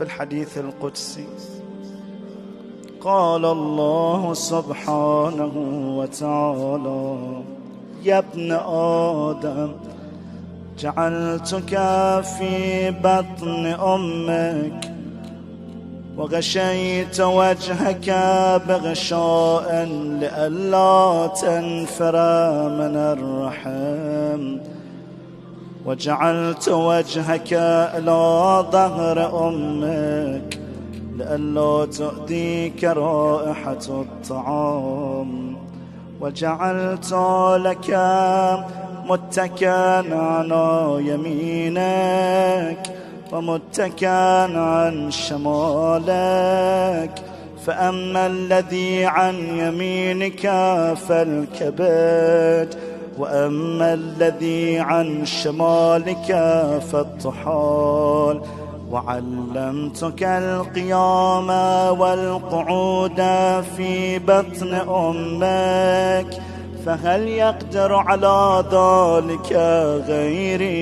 في الحديث القدسي قال الله سبحانه وتعالى: يا ابن آدم جعلتك في بطن أمك وغشيت وجهك بغشاء لئلا تنفر من الرحم، وجعلت وجهك إلى ظهر أمك لئلا تؤذيك رائحة الطعام، وجعلت لك متكئا على يمينك ومتكئا عن شمالك، فأما الذي عن يمينك فالكبد، وأما الذي عن شمالك فالطحال. وعلمتك القيام والقعود في بطن أمك، فهل يقدر على ذلك غيري؟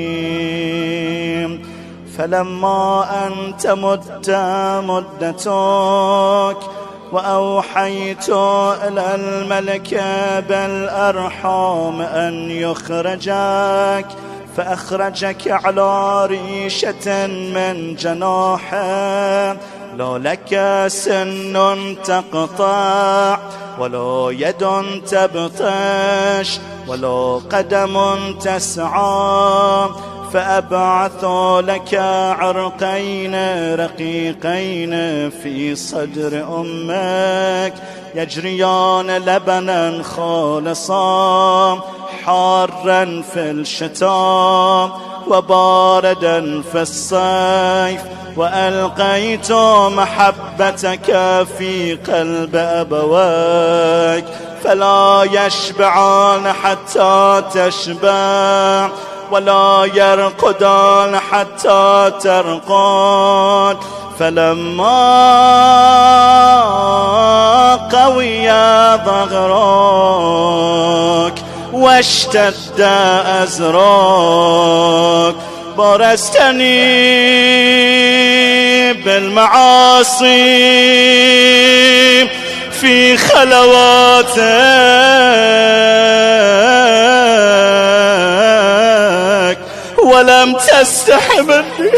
فلما أن تمت مدتك وأوحيت إلى الملك بالأرحام أن يخرجك، فأخرجك على ريشة من جناحه، لا لك سن تقطع ولا يد تبطش ولا قدم تسعى، فأبعث لك عرقين رقيقين في صدر أمك يجريان لبنا خالصا حارا في الشتاء وباردا في الصيف، وألقيت محبتك في قلب أبويك فلا يشبعان حتى تشبع ولا يرقدان حتى ترقد. فلما قوي ظهرك واشتد أزرك برزتني بالمعاصي في خلواتك ولم تستح مني.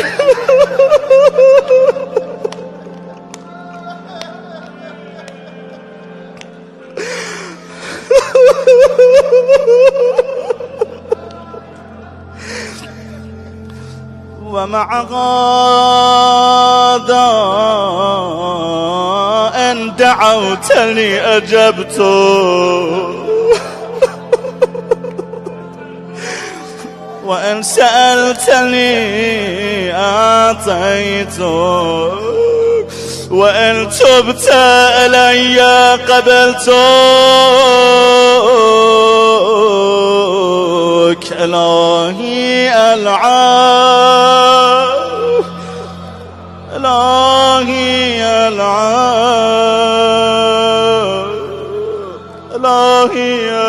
ومع هذا إن دعوتني أجبت، وإن سألتني أعطيت، وإن تبت إلي قبلتك. إلهي العاب، إلهي العاب، إلهي